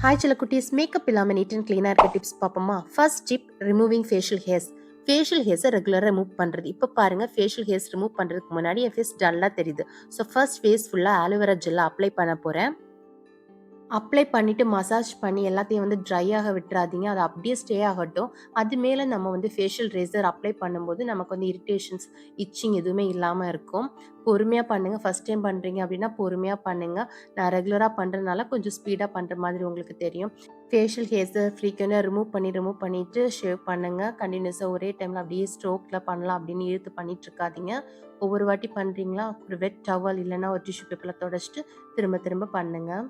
Hi சில குட்டீஸ், makeup இல்லாமல் நீட் அண்ட் க்ளீனாக இருக்க டிப்ஸ் பார்ப்போமா? First tip, removing facial hairs. Facial ஹேர்ஸை ரெகுலராக ரிமூவ் பண்ணுறது. இப்போ பாருங்கள், ஃபேஷியல் ஹேர்ஸ் ரிமூவ் பண்ணுறதுக்கு முன்னாடி என் ஃபேஸ் டல்லாக தெரியுது. ஸோ ஃபர்ஸ்ட் ஃபேஸ் ஃபுல்லாக ஆலோவேரா ஜெல்லை அப்ளை பண்ண போகிறேன். அப்ளை பண்ணிவிட்டு மசாஜ் பண்ணி எல்லாத்தையும் வந்து ட்ரை ஆக விட்டுறாதீங்க. அது அப்படியே ஸ்டே ஆகட்டும். அது மேலே நம்ம வந்து ஃபேஷியல் ரேசர் அப்ளை பண்ணும்போது நமக்கு வந்து இரிட்டேஷன்ஸ், இச்சிங் எதுவுமே இல்லாமல் இருக்கும். பொறுமையாக பண்ணுங்கள். ஃபஸ்ட் டைம் பண்ணுறீங்க அப்படின்னா பொறுமையாக பண்ணுங்கள். நான் ரெகுலராக பண்ணுறதுனால கொஞ்சம் ஸ்பீடாக பண்ணுற மாதிரி உங்களுக்கு தெரியும். ஃபேஷியல் ஹேர்ஸை ஃப்ரீக்வெண்ட்டாக ரிமூவ் பண்ணிவிட்டு ஷேவ் பண்ணுங்கள். கண்டினியூஸாக ஒரே டைமில் அப்படியே ஸ்ட்ரோக்கில் பண்ணலாம் அப்படின்னு இழுத்து பண்ணிட்டு இருக்காதீங்க. ஒவ்வொரு வாட்டி பண்ணுறீங்களா, ஒரு வெட் டவல் இல்லைன்னா ஒரு டிஷ்யூ பேப்பரில் தொடச்சிட்டு திரும்ப திரும்ப பண்ணுங்கள்.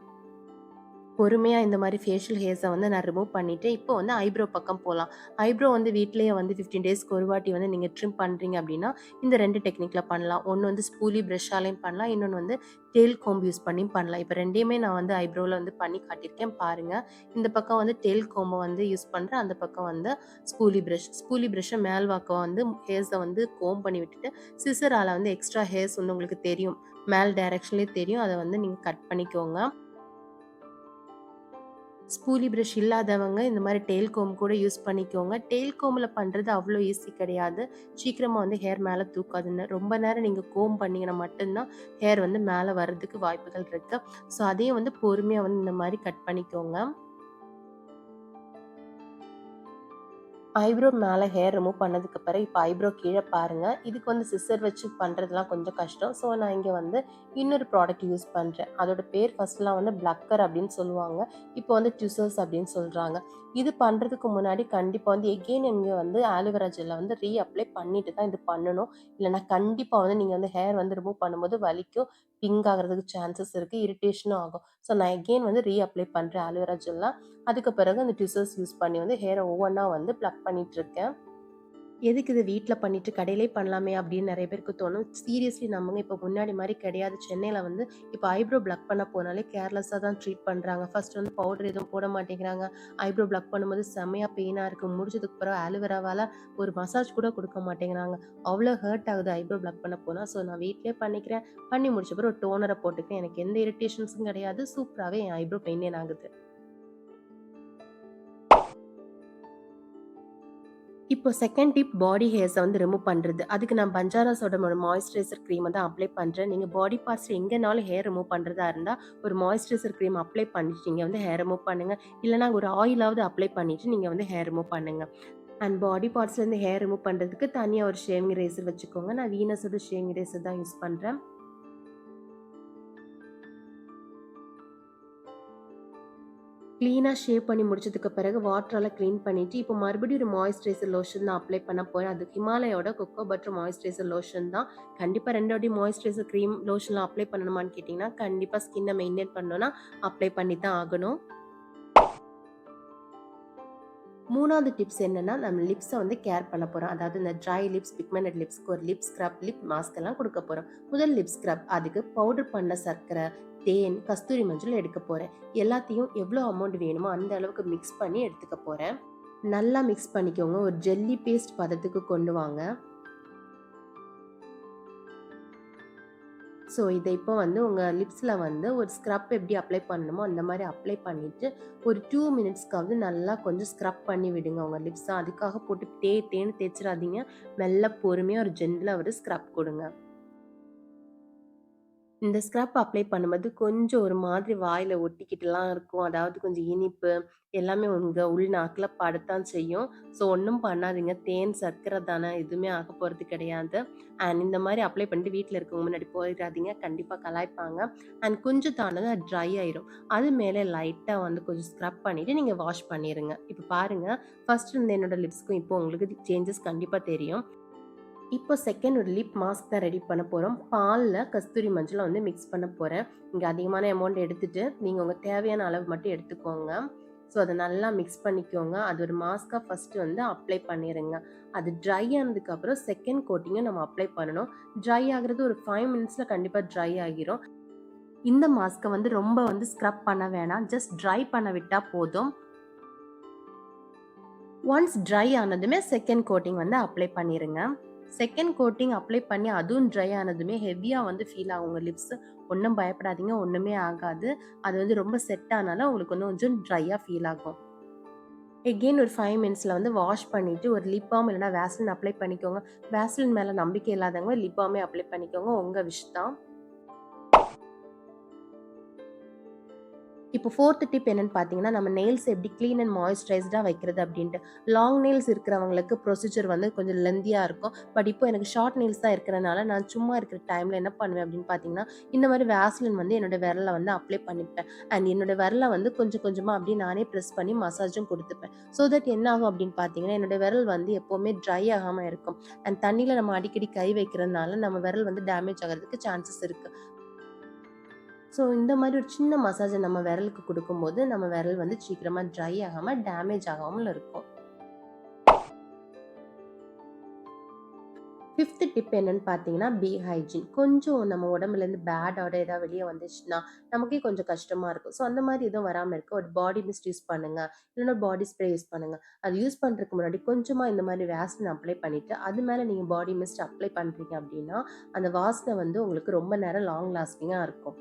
பொறுமையாக இந்த மாதிரி ஃபேஷியல் ஹேர்ஸை வந்து நான் ரிமூவ் பண்ணிவிட்டு இப்போ வந்து ஐப்ரோ பக்கம் போகலாம். ஐப்ரோ வந்து வீட்டிலேயே வந்து 15 டேஸ்க்கு ஒரு வாட்டி வந்து நீங்கள் ட்ரிம் பண்ணுறீங்க அப்படின்னா இந்த 2 டெக்னிக்கில் பண்ணலாம். ஒன்று வந்து ஸ்பூலி ப்ரஷ்ஷாலையும் பண்ணலாம், இன்னொன்று வந்து டெயில் கோம்பு யூஸ் பண்ணியும் பண்ணலாம். இப்போ ரெண்டையுமே நான் வந்து ஐப்ரோவில் வந்து பண்ணி காட்டியிருக்கேன் பாருங்கள். இந்த பக்கம் வந்து டெயில் கோம்பை வந்து யூஸ் பண்ணுறேன், அந்த பக்கம் வந்து ஸ்பூலி ப்ரஷ்ஷை மேல் வாக்கம் வந்து ஹேர்ஸை வந்து கோம் பண்ணி விட்டுட்டு சிசரால் வந்து எக்ஸ்ட்ரா ஹேர்ஸ் வந்து உங்களுக்கு தெரியும், மேல் டைரக்ஷன்லேயே தெரியும், அதை வந்து நீங்கள் கட் பண்ணிக்கோங்க. ஸ்பூலி ப்ரஷ் இல்லாதவங்க இந்த மாதிரி டெயில் கோம் கூட யூஸ் பண்ணிக்கோங்க. டெயில் கோமில் பண்ணுறது அவ்வளோ ஈஸி கிடையாது. சீக்கிரமாக வந்து ஹேர் மேலே தூக்காதுன்னு. ரொம்ப நேரம் நீங்கள் கோம் பண்ணிங்கன்னா மட்டும்தான் ஹேர் வந்து மேலே வர்றதுக்கு வாய்ப்புகள் இருக்குது. ஸோ அதையும் வந்து பொறுமையாக வந்து இந்த மாதிரி கட் பண்ணிக்கோங்க. ஐப்ரோ மேலே ஹேர் ரிமூவ் பண்ணதுக்கு பிறகு இப்போ ஐப்ரோ கீழே பாருங்கள். இதுக்கு வந்து சிசர் வச்சு பண்ணுறதுலாம் கொஞ்சம் கஷ்டம். ஸோ நான் இங்கே வந்து இன்னொரு ப்ராடக்ட் யூஸ் பண்ணுறேன். அதோட பேர் ஃபஸ்ட்லாம் வந்து பிளக்கர் அப்படின்னு சொல்லுவாங்க, இப்போ வந்து ட்விசர்ஸ் அப்படின்னு சொல்கிறாங்க. இது பண்ணுறதுக்கு முன்னாடி கண்டிப்பாக வந்து எகெயின் இங்கே வந்து ஆலோவேரா ஜெல்லை வந்து அப்ளை பண்ணிட்டு தான் இது பண்ணணும். இல்லைனா கண்டிப்பாக வந்து நீங்கள் வந்து ஹேர் வந்து ரிமூவ் பண்ணும்போது வலிக்கும், பிங்க் ஆகிறதுக்கு சான்சஸ் இருக்குது, இரிட்டேஷனும் ஆகும். ஸோ நான் எகெயின் வந்து அப்ளை பண்ணுறேன் ஆலோவேரா ஜெல்லாம். அதுக்கு பிறகு அந்த ட்விசர்ஸ் யூஸ் பண்ணி வந்து ஹேரை ஒவ்வொன்றா வந்து ப்ளக் பண்ணிகிட்ருக்கேன். எதுக்கு இது வீட்டில் பண்ணிட்டு கடையிலே பண்ணலாமே அப்படின்னு நிறைய பேருக்கு தோணும். சீரியஸ்லி நம்மங்க இப்போ முன்னாடி மாதிரி கிடையாது. சென்னையில் வந்து இப்போ ஐப்ரோ ப்ளக் பண்ண போனாலே கேர்லெஸ்ஸாக தான் ட்ரீட் பண்ணுறாங்க. ஃபர்ஸ்ட் வந்து பவுடர் எதுவும் போட மாட்டேங்கிறாங்க. ஐப்ரோ ப்ளக் பண்ணும்போது செம்மையாக பெயினாக இருக்குது. முடிச்சதுக்கு பிறகு ஆலோவேராவால் ஒரு மசாஜ் கூட கொடுக்க மாட்டேங்கிறாங்க. அவ்வளோ ஹர்ட் ஆகுது ஐப்ரோ ப்ளக் பண்ண போனால். ஸோ நான் வீட்டிலே பண்ணிக்கிறேன். பண்ணி முடிச்ச பிறகு ஒரு டோனரை போட்டுக்கிறேன். எனக்கு எந்த இரிட்டேஷன்ஸும் கிடையாது. சூப்பராகவே என் ஐப்ரோ மெயின்டைன் ஆகுது. இப்போ செகண்ட் டிப், பாடி ஹேர்ஸை வந்து ரிமூவ் பண்ணுறது. அதுக்கு நான் பஞ்சாராஸோட மாய்ஸ்சரைசர் க்ரீமை தான் அப்ளை பண்ணுறேன். நீங்கள் பாடி பார்ட்ஸ் எங்கேனாலும் ஹேர் ரிமூவ் பண்ணுறதா இருந்தால் ஒரு மாய்ஸ்சரைசர் க்ரீம் அப்ளை பண்ணிட்டு நீங்கள் வந்து ஹேர் ரிமூவ் பண்ணுங்கள். இல்லைனா ஒரு ஆயிலாவது அப்ளை பண்ணிவிட்டு நீங்கள் வந்து ஹேர் ரிமூவ் பண்ணுங்கள். அண்ட் பாடி பார்ட்ஸ்லேருந்து ஹேர் ரிமூவ் பண்ணுறதுக்கு தனியாக ஒரு ஷேவிங் ரேசர் வச்சுக்கோங்க. நான் வீனஸோட ஷேவிங் ரேசர் தான் யூஸ் பண்ணுறேன். க்ளீனாக ஷேவ் பண்ணி முடிச்சதுக்கு பிறகு வாட்டரால் க்ளீன் பண்ணிவிட்டு இப்போ மறுபடியும் ஒரு மாய்ஸ்சரைசர் லோஷன் தான் அப்ளை பண்ண போகிறேன். அது ஹிமாலயோட கொக்கோ பட்டர் மாய்ஸ்சரைசர் லோஷன் தான். கண்டிப்பாக 2 வாட்டி மாய்ஸ்சரைசர் க்ரீம் லோஷன்லாம் அப்ளை பண்ணணுமான்னு கேட்டிங்கன்னா, கண்டிப்பாக ஸ்கின்னை மெயின்டைன் பண்ணணும்னா அப்ளை பண்ணி தான் ஆகணும். 3வது டிப்ஸ் என்னன்னா, நம்ம லிப்ஸை வந்து கேர் பண்ண போகிறோம். அதாவது இந்த ட்ரை லிப்ஸ், பிக்மெண்டட் லிப்ஸ்க்கு ஒரு லிப் ஸ்க்ரப், லிப் மாஸ்க் எல்லாம் கொடுக்க போகிறோம். முதல் லிப் ஸ்க்ரப், அதுக்கு பவுடர் பண்ண சர்க்கரை, தேன், கஸ்தூரி மஞ்சள் எடுக்க போகிறேன். எல்லாத்தையும் எவ்வளோ அமௌண்ட் வேணுமோ அந்த அளவுக்கு மிக்ஸ் பண்ணி எடுத்துக்க போகிறேன். நல்லா மிக்ஸ் பண்ணிக்கோங்க. ஒரு ஜெல்லி பேஸ்ட் பதத்துக்கு கொண்டு வாங்க. ஸோ இதை இப்போ வந்து உங்கள் லிப்ஸில் வந்து ஒரு ஸ்க்ரப் எப்படி அப்ளை பண்ணணுமோ அந்த மாதிரி அப்ளை பண்ணிவிட்டு ஒரு 2 மினிட்ஸ்க்காவது நல்லா கொஞ்சம் ஸ்க்ரப் பண்ணி விடுங்க உங்கள் லிப்ஸை. அதுக்காக போட்டு தேன்னு தேய்ச்சிடாதீங்க. மெல்ல பொறுமையாக ஒரு ஜென்டிலாக ஒரு ஸ்க்ரப் கொடுங்க. இந்த ஸ்க்ரப் அப்ளை பண்ணும்போது கொஞ்சம் ஒரு மாதிரி வாயில ஒட்டிக்கிட்டுலாம் இருக்கும். அதாவது கொஞ்சம் இனிப்பு எல்லாமே உங்க உள்நாக்குல படத்தான் செய்யும். ஸோ ஒண்ணும் பண்ணாதீங்க. தேன், சர்க்கரை தானே, எதுவுமே ஆகப் போறது கிடையாது. அண்ட் இந்த மாரி அப்ளை பண்ணிட்டு வீட்ல இருக்கவங்க முன்னாடி போயிறாதீங்க. கண்டிப்பா கலாய்ப்பாங்க. அண்ட் கொஞ்சம் தானது அது ட்ரை ஆயிரும். அது மேல லைட்டா வந்து கொஞ்சம் ஸ்க்ரப் பண்ணிட்டு நீங்க வாஷ் பண்ணிருங்க. இப்ப பாருங்க, ஃபர்ஸ்ட் இருந்த என்னோட லிப்ஸ்க்கும் இப்போ உங்களுக்கு சேஞ்சஸ் கண்டிப்பா தெரியும். இப்போ செகண்ட் ஒரு லிப் மாஸ்க் தான் ரெடி பண்ண போகிறோம். பாலில் கஸ்தூரி மஞ்சளை வந்து மிக்ஸ் பண்ண போகிறேன். இங்கே அதிகமான அமௌண்ட் எடுத்துகிட்டு நீங்கள் உங்கள் தேவையான அளவு மட்டும் எடுத்துக்கோங்க. ஸோ அதை நல்லா மிக்ஸ் பண்ணிக்கோங்க. அது ஒரு மாஸ்க்காக ஃபஸ்ட்டு வந்து அப்ளை பண்ணிடுங்க. அது ட்ரை ஆனதுக்கப்புறம் செகண்ட் கோட்டிங்கும் நம்ம அப்ளை பண்ணணும். ட்ரை ஆகிறது ஒரு 5 மினிட்ஸில் கண்டிப்பாக ட்ரை ஆகிரும். இந்த மாஸ்க்கை வந்து ரொம்ப வந்து ஸ்க்ரப் பண்ண வேணாம். ஜஸ்ட் ட்ரை பண்ண விட்டால் போதும். ஒன்ஸ் ட்ரை ஆனதுமே செகண்ட் கோட்டிங் வந்து அப்ளை பண்ணிடுங்க. செகண்ட் கோட்டிங் அப்ளை பண்ணி அதுவும் ட்ரை ஆனதுமே ஹெவியா வந்து ஃபீல் ஆகும் உங்க லிப்ஸ். ஒண்ணும் பயப்படாதீங்க. ஒண்ணுமே ஆகாது. அது வந்து ரொம்ப செட் ஆனாலும் உங்களுக்கு வந்து கொஞ்சம் ட்ரையா ஃபீல் ஆகும். எகெயின் ஒரு 5 மினிட்ஸ்ல வந்து வாஷ் பண்ணிட்டு ஒரு லிப் பால்ம் இல்லன்னா வேஸ்லின் அப்ளை பண்ணிக்கோங்க. வேஸ்லின் மேல நம்பிக்கை இல்லாதவங்க லிப் பால்மே அப்ளை பண்ணிக்கோங்க. உங்க விஷ் தான். இப்போ 4த் டிப் என்னன்னு பார்த்தீங்கன்னா, நம்ம நெயில்ஸ் எப்படி கிளீன் அண்ட் மாய்ஸ்சரைஸ்டா வைக்கிறது அப்படின்ட்டு. லாங் நெயில்ஸ் இருக்கிறவங்களுக்கு ப்ரொசீஜர் வந்து கொஞ்சம் லென்தியா இருக்கும். பட் இப்போ எனக்கு ஷார்ட் நெயில்ஸ் தான் இருக்கிறனால, நான் சும்மா இருக்கிற டைம்ல என்ன பண்ணுவேன் அப்படின்னு பார்த்தீங்கன்னா, இந்த மாரி வேஸ்லின் வந்து என்னோட விரல்ல வந்து அப்ளை பண்ணிப்பேன். அண்ட் என்னோட விரல வந்து கொஞ்சம் கொஞ்சமா அப்படியே நானே பிரஸ் பண்ணி மசாஜும் குடுத்துப்பேன். ஸோ தட் என்ன ஆகும் அப்படின்னு பார்த்தீங்கன்னா, என்னோட விரல் வந்து எப்பவுமே ட்ரை ஆகாம இருக்கும். அண்ட் தண்ணீல நம்ம அடிக்கடி கை வைக்கிறதுனால, நம்ம விரல் வந்து டேமேஜ் ஆகுறதுக்கு சான்சஸ் இருக்கு. ஸோ இந்த மாரி ஒரு சின்ன மசாஜ நம்ம விரலுக்கு குடுக்கும்போது, நம்ம விரல் வந்து சீக்கிரமா ட்ரை ஆகாம, டேமேஜ் ஆகாமல் இருக்கும். 5த் டிப் என்னன்னு பார்த்தீங்கன்னா, பி ஹைஜீன். கொஞ்சம் நம்ம உடம்புலேருந்து பேட் ஆடர் ஏதாவது வெளிய வந்துச்சுன்னா, நமக்கே கொஞ்சம் கஷ்டமா இருக்கும். ஸோ அந்த மாரி எதுவும் வராம இருக்க ஒரு பாடி மிஸ்ட் யூஸ் பண்ணுங்க. இல்லன்னா பாடி ஸ்ப்ரே யூஸ் பண்ணுங்க. அது யூஸ் பண்றதுக்கு முன்னாடி கொஞ்சமா இந்த மாரி வேஸ்லின் அப்ளை பண்ணிட்டு, அது மேல நீங்க பாடி மிஸ்ட் அப்ளை பண்றீங்க அப்டின்னா, அந்த வாசனை வந்து உங்களுக்கு ரொம்ப நேரம் லாங் லாஸ்டிங்கா இருக்கும்.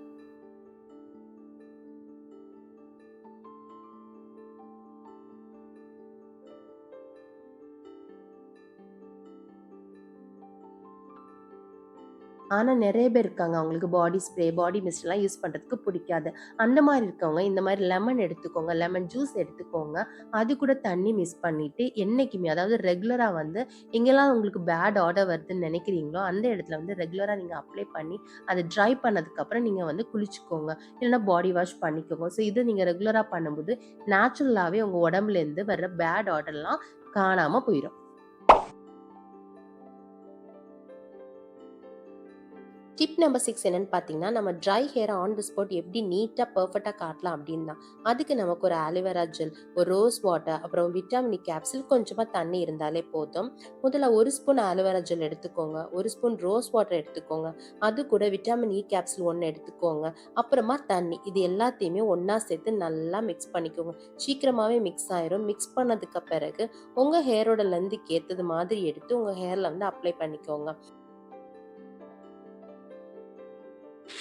ஆனா நெறைய பேர் இருக்காங்க. அவங்களுக்கு பாடி ஸ்ப்ரே, பாடி மிஸ்ட்லாம் யூஸ் பண்றதுக்கு புடிக்காது. அந்த மாரி இருக்கவங்க, இந்த மாரி லெமன் எடுத்துக்கோங்க. லெமன் ஜூஸ் எடுத்துக்கோங்க. அது கூட தண்ணி மிக்ஸ் பண்ணிட்டு, என்னைக்குமே அதாவது ரெகுலரா வந்து எங்கெல்லாம் உங்களுக்கு பேட் ஆடர் வருதுன்னு நெனைக்கிறீங்களோ, அந்த இடத்துல வந்து ரெகுலரா நீங்க அப்ளை பண்ணி, அத ட்ரை பண்ணதுக்கப்புறம் நீங்க வந்து குளிச்சுக்கோங்க. இல்லன்னா பாடி வாஷ் பண்ணிக்கோங்க. ஸோ இத நீங்க ரெகுலரா பண்ணும்போது, நேச்சுரலாவே உங்க உடம்புலேருந்து வர்ற பேட் ஆடர்லாம் காணாம போயிரும். டிப் நம்பர் 6 என்னன்னு பார்த்தீங்கன்னா, நம்ம ட்ரை ஹேர ஆன் தி ஸ்பாட் எப்படி நீட்டா, பெர்ஃபெக்ட்டா காட்டலாம் அப்படின்னு தான். அதுக்கு நமக்கு ஒரு ஆலிவேரா ஜெல், ஒரு ரோஸ் வாட்டர், அப்புறம் விட்டாமின் இ கேப்சூல், கொஞ்சமா தண்ணி இருந்தாலே போதும். முதல்ல 1 ஸ்பூன் ஆலிவேரா ஜெல் எடுத்துக்கோங்க. 1 ஸ்பூன் ரோஸ் வாட்டர் எடுத்துக்கோங்க. அது கூட விட்டாமின் இ கேப்சூல் 1 எடுத்துக்கோங்க. அப்புறமா தண்ணி. இது எல்லாத்தையுமே ஒண்ணா சேர்த்து நல்லா மிக்ஸ் பண்ணிக்கோங்க. சீக்கிரமாவே மிக்ஸ் ஆயிரும். மிக்ஸ் பண்ணதுக்கு பிறகு உங்க ஹேரோட லென்த்துக்கு ஏத்தது மாதிரி எடுத்து உங்க ஹேர்ல வந்து அப்ளை பண்ணிக்கோங்க.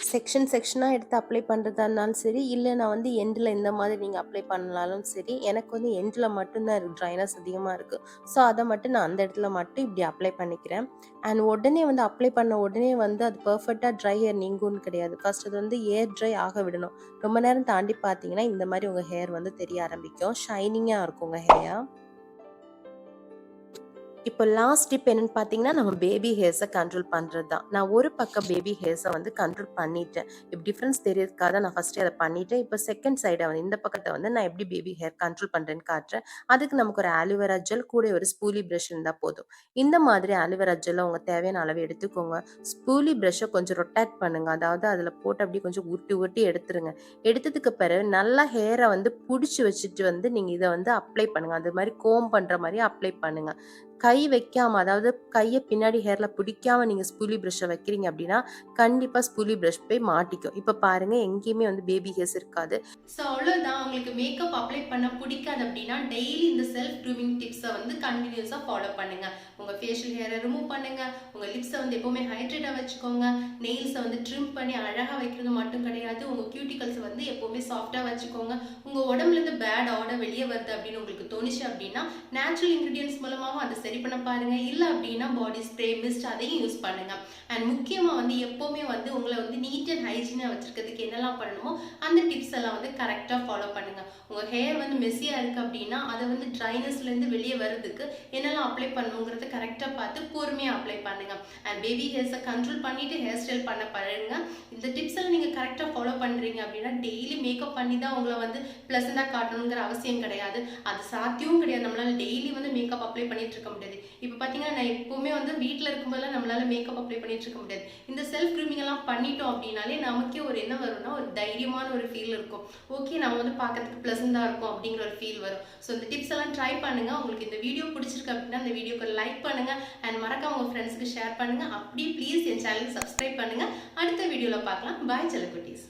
செக்ஷனா எடுத்து அப்ளை பண்றதா இருந்தாலும் சரி, இல்ல நான் வந்து எண்ட்ல இந்த மாதிரி நீங்க அப்ளை பண்ணாலும் சரி, எனக்கு வந்து எண்ட்ல மட்டும் தான் ட்ரைனஸ் அதிகமா இருக்கு. ஸோ அத மட்டும் நான் அந்த இடத்துல மட்டும் இப்டி அப்ளை பண்ணிக்கிறேன். அண்ட் உடனே வந்து அப்ளை பண்ண உடனே வந்து அது பெர்ஃபெக்ட்டா ட்ரை ஹேர் நீங்கும்னு கிடையாது. ஃபர்ஸ்ட் அது வந்து ஏர் ட்ரை ஆக விடணும். ரொம்ப நேரம் தாண்டி பார்த்தீங்கன்னா, இந்த மாரி உங்க ஹேர் வந்து தெரிய ஆரம்பிக்கும். ஷைனிங்கா இருக்கும் உங்க ஹேர். இப்போ லாஸ்ட் டிப் என்னன்னு பார்த்தீங்கன்னா, நம்ம பேபி ஹேர்ஸ கண்ட்ரோல் பண்றது தான். நான் ஒரு பக்கம் பேபி ஹேர்ஸ வந்து கண்ட்ரோல் பண்ணிட்டேன். இப்ப டிஃபரன்ஸ் தெரியறதுக்காக தான் நான் ஃபர்ஸ்ட்டே அத பண்ணிட்டேன். இப்போ செகண்ட் சைட வந்து இந்த பக்கத்த வந்து நான் எப்படி பேபி ஹேர் கண்ட்ரோல் பண்றேன்னு காட்டுறேன். அதுக்கு நமக்கு ஒரு ஆலிவேரா ஜெல் கூட ஒரு ஸ்பூலி பிரஷ் இருந்தா போதும். இந்த மாதிரி ஆலிவேரா ஜெல்ல உங்க தேவையான அளவு எடுத்துக்கோங்க. ஸ்பூலி பிரஷ்ஷ கொஞ்சம் ரொட்டேட் பண்ணுங்க. அதாவது அதுல போட்டு அப்படியே கொஞ்சம் உருட்டி உருட்டி எடுத்துருங்க. எடுத்ததுக்கு பிறகு நல்லா ஹேர வந்து புடிச்சு வச்சுட்டு வந்து நீங்க இத வந்து அப்ளை பண்ணுங்க. அது மாரி கோம்ப் பண்ற மாரி அப்ளை பண்ணுங்க. கை வைக்காம, அதாவது கைய பின்னாடி ஹேர்ல பிடிக்காம நீங்க ஸ்பூலி பிரஷ்ஷ வைக்கிறீங்க அப்படின்னா, கண்டிப்பா ஸ்பூலி பிரஷ் போய் மாட்டிக்கும். இப்ப பாருங்க எங்கேயுமே வந்து பேபி ஹேர்ஸ் இருக்காது. ஸோ அவ்வளோதான். உங்களுக்கு மேக்கப் அப்ளை பண்ண பிடிக்காது அப்படின்னா, டெய்லி இந்த செல்ஃப் க்ரூமிங் டிப்ஸ வந்து கன்டினியூஸா ஃபாலோ பண்ணுங்க. உங்க ஃபேஷியல் ஹேர ரிமூவ் பண்ணுங்க. உங்க லிப்ஸ வந்து எப்பவுமே ஹைட்ரேட்டா வச்சுக்கோங்க. நெயில்ஸ வந்து ட்ரிம் பண்ணி அழகா வைக்கிறது மட்டும் கிடையாது. உங்க கியூட்டிகல்ஸ் வந்து எப்பவுமே சாஃப்ட்டா வச்சுக்கோங்க. உங்க உடம்புல இருந்து பேட் ஆடர் வெளிய வருது அப்படின்னு உங்களுக்கு தோணுச்சு அப்படின்னா, நேச்சுரல் இன்கிரிடியன்ட்ஸ் மூலமாவும் அத சரி பண்ண பாருங்க. இல்ல அப்படின்னா பாடி ஸ்ப்ரே, மிஸ்ட் அதையும் யூஸ் பண்ணுங்க. அண்ட் முக்கியமா வந்து எப்பவுமே வந்து உங்கள வந்து நீட் அண்ட் ஹைஜீனா வச்சிருக்கிறதுக்கு என்னெல்லாம் பண்ணணுமோ அந்த டிப்ஸ் எல்லாம் வந்து கரெக்டா ஃபாலோ பண்ணுங்க. உங்க ஹேர் வந்து மெஸ்ஸியா இருக்கு அப்படின்னா அதை வந்து ட்ரைனஸ்ல இருந்து வெளியே வர்றதுக்கு என்னெல்லாம் அப்ளை பண்ணுங்கிறத கரெக்டா பார்த்து பொறுமையா அப்ளை பண்ணுங்க. அண்ட் பேபி ஹேர்ஸை கண்ட்ரோல் பண்ணிட்டு ஹேர் ஸ்டைல் பண்ண பழகுங்க. இந்த டிப்ஸ் எல்லாம் நீங்க கரெக்டா ஃபாலோ பண்றீங்க அப்படின்னா டெய்லி மேக்கப் பண்ணி தான் உங்களை வந்து பிளசண்டா காட்டணுங்கிற அவசியம் கிடையாது. அது சாத்தியமும் கிடையாது. நம்மளால டெய்லி வந்து மேக்கப் அப்ளை பண்ணிட்டு இருக்க முடியாது. இப்ப பாத்தீங்கன்னா நான் எப்பவுமே வந்து வீட்டுல இருக்கும்போதெல்லாம் நம்மளால மேக்கப் அப்ளை பண்ணிட்டு இருக்க முடியாது. இந்த செல்ஃப் க்ரூமிங் எல்லாம் பண்ணிட்டோம் அப்படின்னாலே நமக்கே ஒரு என்ன வரும்னா ஒரு தைரியமான ஒரு ஃபீல் இருக்கும். ஓகே நம்ம வந்து பார்க்கறதுக்கு பிளசண்டா இருக்கும் அப்படிங்கிற ஒரு ஃபீல் வரும். ஸோ இந்த டிப்ஸ் எல்லாம் ட்ரை பண்ணுங்க. உங்களுக்கு இந்த வீடியோ பிடிச்சிருக்கு அப்படின்னா இந்த வீடியோக்கு லைக் பண்ணுங்க அண்ட் மறக்காம உங்க ஃப்ரெண்ட்ஸ்க்கு ஷேர் பண்ணுங்க. அப்படி ப்ளீஸ் என் சேனலுக்கு சப்ஸ்கிரைப் பண்ணுங்க. அடுத்த வீடியோல பார்க்கலாம். பாய் செல்லக்குட்டீஸ்.